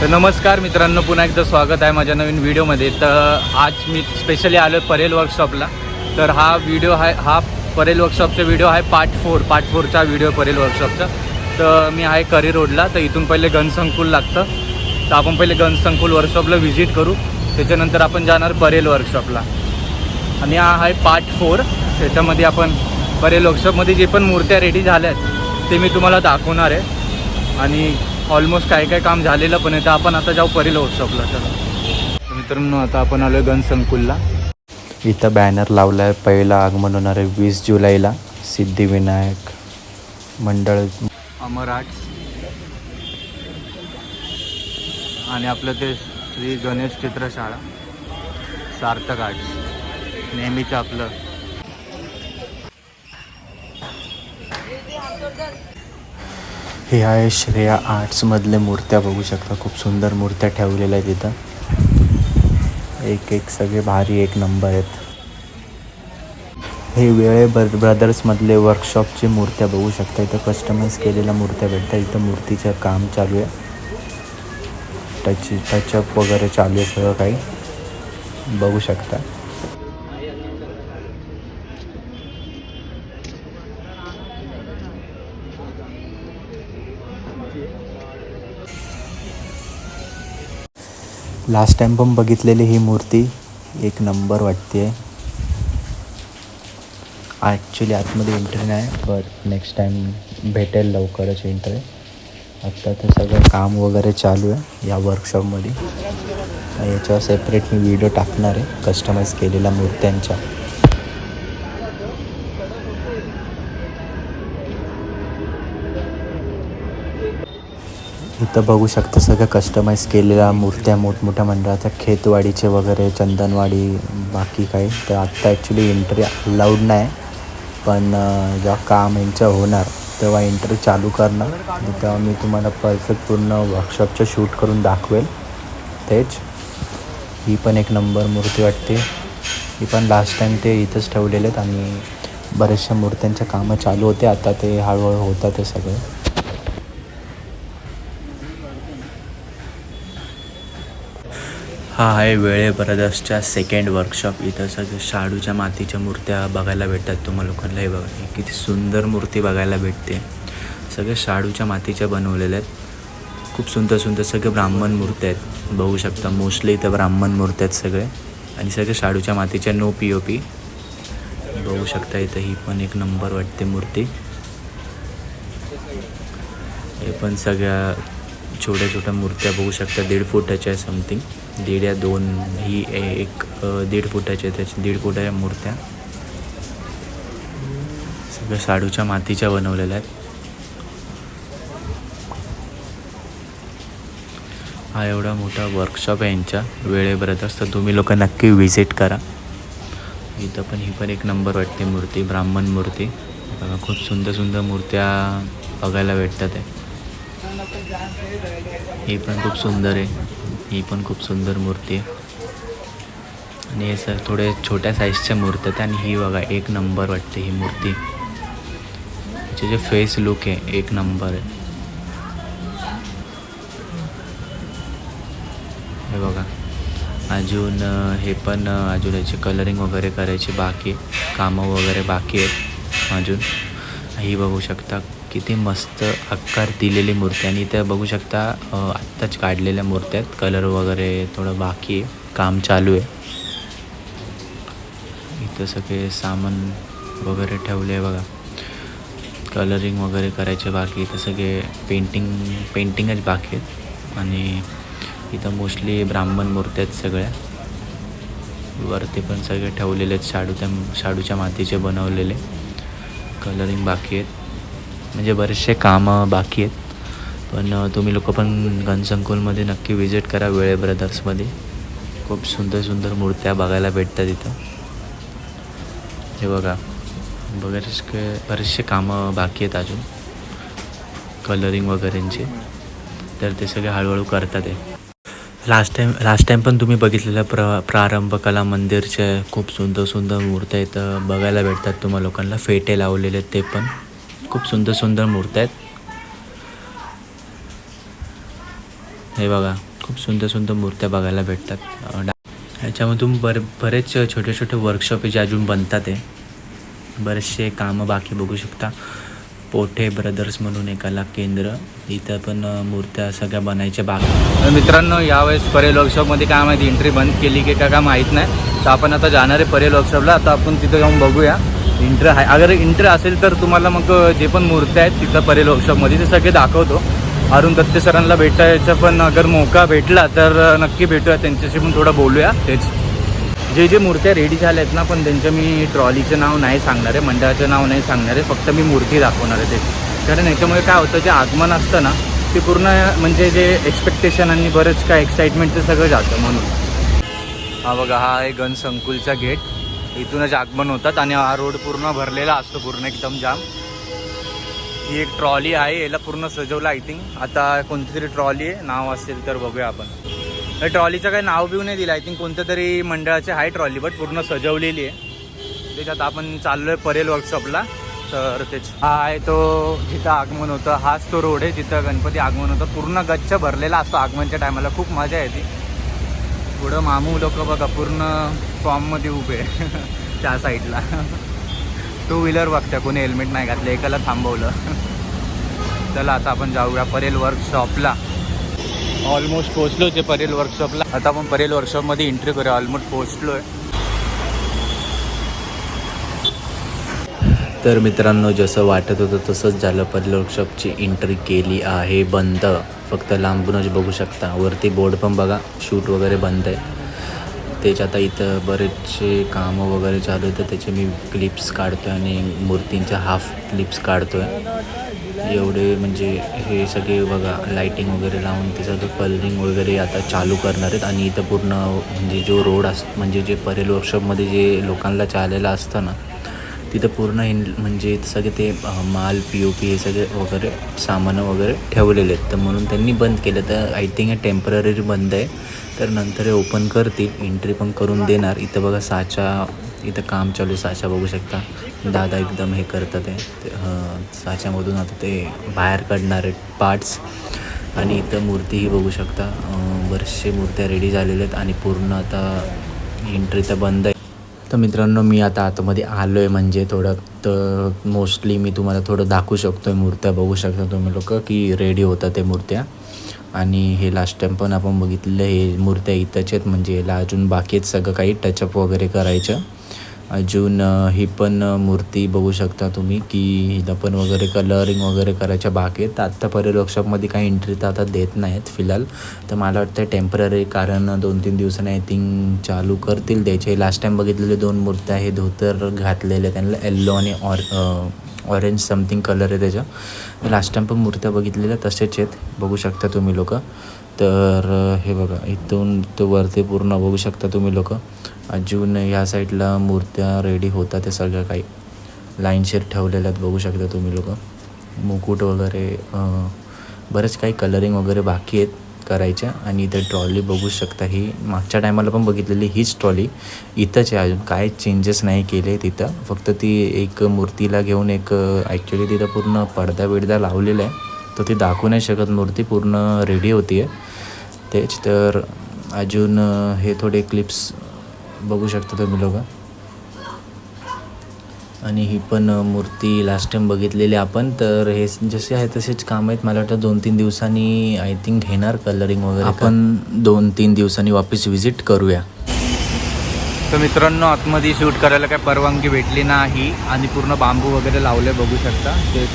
तर नमस्कार मित्रांनो, पुन्हा एकदा स्वागत आहे माझ्या नवीन व्हिडिओमध्ये. तर आज मी स्पेशली आलो परेल वर्कशॉपला. तर हा परेल वर्कशॉपचा व्हिडिओ आहे पार्ट 4चा व्हिडिओ परेल वर्कशॉपचा. तर मी आहे करी रोडला. तर इथून पहिले गणसंकुल लागतं. तर आपण पहिले गणसंकुल वर्कशॉपला व्हिजिट करू, त्याच्यानंतर आपण जाणार परेल वर्कशॉपला. आणि हा आहे पार्ट 4. त्याच्यामध्ये आपण परेल वर्कशॉपमध्ये जे पण मूर्त्या रेडी झाल्या आहेत ते मी तुम्हाला दाखवणार आहे. आणि ऑलमोस्ट काय काम झालेलं पण आहे. तर आपण आता जाऊ परेल वर्कशॉपला. चला मित्रांनो, आता आपण आलो आहे गणसंकुलला. इथं बॅनर लावला आहे, पहिलं आगमन होणार आहे 20 जुलैला सिद्धिविनायक मंडळ अमर आर्ट्स. आणि आपलं ते श्री गणेश चित्रशाळा सार्थक आर्ट्स, नेहमीचं आपलं. हे आहे श्रेया आर्ट्समधले मूर्त्या बघू शकता. खूप सुंदर मूर्त्या ठेवलेल्या आहेत इथं. एक सगळे भारी एक नंबर आहेत. हे वेळे ब्रदर्समधले वर्कशॉपचे मूर्त्या बघू शकता. इथं कस्टमाइज केलेल्या मूर्त्या भेटतात. इथं मूर्तीचं काम चालू आहे, टचअप वगैरे चालू आहे, सगळं काही बघू शकता. लास्ट टाइम पण बघितलेली ही मूर्ती एक नंबर वाटते. ॲक्च्युली आतमध्ये एंट्री नाही, बट नेक्स्ट टाइम भेटेल लवकरच एंट्री. आत्ता तर सगळं काम वगैरे चालू आहे या वर्कशॉपमध्ये. याच्यावर सेपरेट मी व्हिडिओ टाकणार आहे कस्टमाइज केलेल्या मूर्त्यांच्या. इथं बघू शकता सगळं कस्टमाइज केलेल्या मूर्त्या मोठमोठ्या मंडळाच्या, खेतवाडीचे वगैरे, चंदनवाडी, बाकी काही. तर आत्ता ॲक्च्युली एंट्री अलाउड नाही, पण जेव्हा काम यांचं होणार तेव्हा एंट्री चालू करणार. तेव्हा मी तुम्हाला परफेक्ट पूर्ण वर्कशॉपचं शूट करून दाखवेल. तेच ही पण एक नंबर मूर्ती वाटते. ही पण लास्ट टाईम ते इथंच ठेवलेले आहेत आणि बऱ्याचशा मूर्त्यांच्या कामं चालू होते. आता ते हळूहळू होतात ते सगळे. हा आहे वेळे ब्रदर्सच्या सेकंड वर्कशॉप. इथं सगळं शाडूच्या मातीच्या मूर्त्या बघायला भेटतात तुम्हाला लोकांना. हे बघा किती सुंदर मूर्ती बघायला भेटते. सगळे शाडूच्या मातीच्या बनवलेल्या आहेत. खूप सुंदर सगळे ब्राह्मण मूर्त्या आहेत बघू शकता. मोस्टली इथं ब्राह्मण मूर्त्या आहेत सगळे, आणि सगळे शाडूच्या मातीच्या, नो POP बघू शकता. इथं ही पण एक नंबर वाटते मूर्ती. हे पण सगळ्या छोट्या मूर्त्या बघू शकता. 1.5 फुटाच्या आहे समथिंग, 1.5 या 2. ही एक 1.5 फुटाच्या आहे, त्याची 1.5 फुटाच्या मूर्त्या सगळ्या शाडूच्या मातीच्या बनवलेल्या आहेत. हा एवढा मोठा वर्कशॉप आहे यांच्या वेळे ब्रदर्स. तर तुम्ही लोक नक्की व्हिजिट करा. इथं पण ही पण एक नंबर वाटते मूर्ती, ब्राह्मण मूर्ती बघा. खूप सुंदर मूर्त्या बघायला भेटतात आहे. ही पण खूप सुंदर आहे. ही पण खूप सुंदर मूर्ती आहे. आणि हे सर थोडे छोट्या साईजच्या मूर्ती आहेत. आणि ही बघा एक नंबर वाटते ही मूर्ती. हिचे जे फेस लुक आहे एक नंबर आहे. हे बघा. अजून हे पण अजून याची कलरिंग वगैरे करायची बाकी आहे, कामं वगैरे बाकी आहेत अजून. ही बघू शकता किती मस्त आकार दिलेली मूर्ती. आणि इथे बघू शकता आत्ताच काढलेल्या मूर्त्या आहेत. कलर वगैरे थोडं बाकी आहे, काम चालू आहे. इथं सगळे सामान वगैरे ठेवले आहे बघा. कलरिंग वगैरे करायचे बाकी. इथं सगळे पेंटिंगच बाकी आहेत. आणि इथं मोस्टली ब्राह्मण मूर्त्या आहेत सगळ्या. वरती पण सगळे ठेवलेले आहेत शाडूच्या मातीचे बनवलेले. कलरिंग बाकी आहेत, म्हणजे बरेचसे कामं बाकी आहेत. पण तुम्ही लोक पण गणसंकुलमध्ये नक्की व्हिजिट करा वेळे ब्रदर्समध्ये. खूप सुंदर मूर्त्या बघायला भेटतात इथं. हे बघा बरेचसे कामं बाकी आहेत अजून कलरिंग वगैरेंचे. तर ते सगळे हळूहळू करतात आहे. लास्ट टाईम पण तुम्ही बघितलेल्या प्रारंभ कला मंदिरच्या खूप सुंदर मूर्त्या इथं बघायला भेटतात तुम्हाला लोकांना. फेटे लावलेले आहेत, ते पण खूप सुंदर मूर्त्या आहेत. हे बघा खूप सुंदर सुंदर मूर्त्या बघायला भेटतात. ह्याच्यामधून बरेच छोटे छोटे वर्कशॉप जे अजून बनतात आहे. बरेचसे कामं बाकी बघू शकता. पोठे ब्रदर्स म्हणून एक कला केंद्र, इथं पण मूर्त्या सगळ्या बनायच्या बाकी. मित्रांनो, यावेळेस परेल वर्कशॉपमध्ये काय माहिती एंट्री बंद केली की काय माहीत नाही. तर आपण आता जाणार आहे परेल वर्कशॉपला. आता आपण तिथं जाऊन बघूया एंट्री आहे. अगर एंट्री असेल तर तुम्हाला मग जे पण मूर्त्या आहेत तिथं परेल वर्कशॉपमध्ये ते सगळे दाखवतो. अरुण दत्ते सरांना भेटायचं पण अगर मौका भेटला तर नक्की भेटूया, त्यांच्याशी पण थोडं बोलूया. तेच जे मूर्त्या रेडी झाल्या आहेत ना, पण त्यांचं मी ट्रॉलीचं नाव नाही सांगणार आहे, मंडळाचं नाव नाही सांगणार आहे, फक्त मी मूर्ती दाखवणार आहे. तेच कारण याच्यामुळे काय होतं, जे आगमन असतं ना ते पूर्ण म्हणजे जे एक्सपेक्टेशन आणि बरंच काय एक्साइटमेंट ते सगळं जातं. म्हणून हा बघा, हा आहे गणसंकुलचा गेट. इथूनच आगमन होतात आणि हा रोड पूर्ण भरलेला असतो, पूर्ण एकदम जाम. ही एक ट्रॉली आहे, याला पूर्ण सजवलं. आय थिंक आता कोणती तरी ट्रॉली आहे, नाव असेल तर बघूया आपण. या ट्रॉलीचं काही नाव बिव नाही दिलं. आय थिंक कोणत्या तरी मंडळाची आहे ट्रॉली, बट पूर्ण सजवलेली आहे. त्याच्यात आपण चाललो आहे परेल वर्कशॉपला. तर तेच हा आहे तो जिथं आगमन होतं. हाच तो रोड आहे जिथं गणपती आगमन होतं. पूर्ण गच्च भरलेला असतो आगमनच्या टायमाला. खूप मजा येते. पुढं मामू लोक बघा पूर्ण फॉर्ममध्ये उभे त्या साईडला. टू व्हीलर बघता, कोणी हेल्मेट नाही घातलं, एकाला थांबवलं. चला आता आपण जाऊया परेल वर्कशॉपला. ऑलमोस्ट पोहोचलो आहे परेल वर्कशॉपला. आता आपण परेल वर्कशॉपमध्ये एंट्री करूया. ऑलमोस्ट पोहोचलो आहे. तर मित्रांनो, जसं वाटत होतं तसंच झालं. परेल वर्कशॉपची एंट्री केली आहे. बंद, फक्त लांबूनच बघू शकता. वरती बोर्ड पण बघा, शूट वगैरे बंद आहे. त्याच्या आता इथं बरेचसे कामं वगैरे चालू होतं, त्याचे मी क्लिप्स काढतो आहे आणि मूर्तींच्या हाफ क्लिप्स काढतो आहे. एवढे म्हणजे हे सगळे बघा लाईटिंग वगैरे लावून ते सगळं कलरिंग वगैरे आता चालू करणार आहेत. आणि इथं पूर्ण म्हणजे जो रोड म्हणजे जे परेल वर्कशॉपमध्ये जे लोकांना चालायला असतं ना, तिथं पूर्ण म्हणजे सगळे ते माल POP हे सगळे वगैरे सामानं वगैरे ठेवलेले आहेत. तर म्हणून त्यांनी बंद केलं. तर आय थिंक हे टेम्पररी बंद आहे. तर नंतर हे ओपन करतील, एंट्री पण करून देणार. इथं बघा साचा, इथं काम चालू आहे. साचा बघू शकता, दादा एकदम हे करतात आहे. साच्यामधून आता ते बाहेर काढणार आहेत पार्ट्स. आणि इथं मूर्तीही बघू शकता, बरेचसे मूर्त्या रेडी झालेल्या आहेत आणि पूर्ण आता एंट्री तर बंद आहे. तर मित्रांनो, मी आता आतमध्ये आलो आहे, म्हणजे थोडं तर मोस्टली मी तुम्हाला थोडं दाखवू शकतो आहे. मूर्त्या बघू शकता तुम्ही लोक की रेडी होतात ते मूर्त्या. आणि हे लास्ट टाईम पण आपण बघितलेलं, हे मूर्त्या इथंच आहेत, म्हणजे याला अजून बाकी आहेत सगळं काही टचअप वगैरे करायचं. अजून ही पण मूर्ती बघू शकता तुम्ही की हिला पण वगैरे कलरिंग वगैरे करायच्या बाकी आहेत. आत्ता परेल वर्कशॉपमध्ये काही एंट्री तर आता देत नाहीत फिलहाल. तर मला वाटतं टेम्पररी, कारण 2-3 दिवसांनी आय थिंक चालू करतील द्यायचे. लास्ट टाईम बघितलेले 2 मूर्त्या आहे, धोतर घातलेले, त्यांना येल्लो आणि ऑरेंज समथिंग कलर आहे त्याच्या. लास्ट टाईम पण मूर्त्या बघितलेल्या तसेच आहेत, बघू शकता तुम्ही लोक. तर हे बघा, इथून तो वरती पूर्ण बघू शकता तुम्ही लोक. अजून या साईडला मूर्त्या रेडी होतात, ते सगळं काही लाईनशीर ठेवलेल्या आहेत बघू शकता तुम्ही लोक. मुकुट वगैरे बरेच काही कलरिंग वगैरे बाकी आहेत करायच्या. आणि इथे ट्रॉली बघू शकता, ही मागच्या टायमाला पण बघितलेली हीच ट्रॉली इथंच आहे. अजून काय चेंजेस नाही केले तिथं, फक्त ती एक मूर्तीला घेऊन एक ॲक्च्युली तिथं पूर्ण पडदा लावलेला आहे. तर ती दाखवू नाही शकत, मूर्ती पूर्ण रेडी होती आहे तेच. तर अजून हे थोडे क्लिप्स बघू शकता तुम्ही लोक. आणि ही पण मूर्ती लास्ट टाईम बघितलेली आपण. तर हे जसे आहे तसेच काम आहेत. मला वाटतं 2-3 दिवसांनी आय थिंक घेणार कलरिंग वगैरे. आपण 2-3 दिवसांनी वापस व्हिजिट करूया. तर मित्रांनो, आतमध्ये शूट करायला काय परवानगी भेटली नाही आणि पूर्ण बांबू वगैरे लावले बघू शकता ते.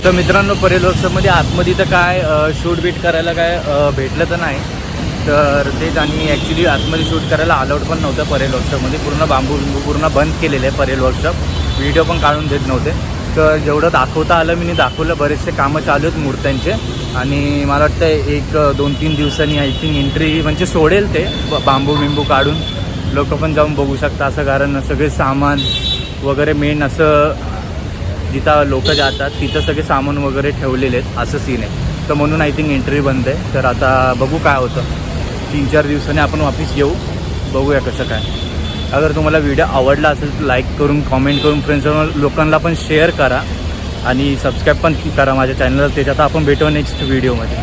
तर मित्रांनो, परेल वर्कशॉपमध्ये आतमध्ये तर काय शूट बीट करायला काय भेटलं तर नाही. तर तेच, आणि ॲक्च्युली आतमध्ये शूट करायला अलाउड पण नव्हतं परेल वर्कशॉपमध्ये. पूर्ण बांबू पूर्ण बंद केलेलं आहे परेल वर्कशॉप. व्हिडिओ पण काढून देत नव्हते. तर जेवढं दाखवता आलं मी दाखवलं. बरेचसे कामं चालू आहेत मूर्त्यांचे. आणि मला वाटतं 1-2-3 दिवसांनी आय थिंक एंट्री म्हणजे सोडेल ते बांबू काढून. लोक पण जाऊन बघू शकता असं, कारण सगळे सामान वगैरे मेन असं जिथं लोक जातात तिथं सगळे सामान वगैरे ठेवलेले आहेत असं सीन आहे. तर म्हणून आय थिंक एंट्री बंद आहे. तर आता बघू काय होतं. 3-4 दिवसांनी आपण वापस येऊ, बघूया कसं काय. अगर तुम्हाला व्हिडिओ आवडला असेल तर लाईक करून, कॉमेंट करून, फ्रेंड्स लोकांना पण शेअर करा आणि सबस्क्राईब पण करा माझ्या चॅनलला. त्याच्यात आपण भेटू नेक्स्ट व्हिडिओमध्ये.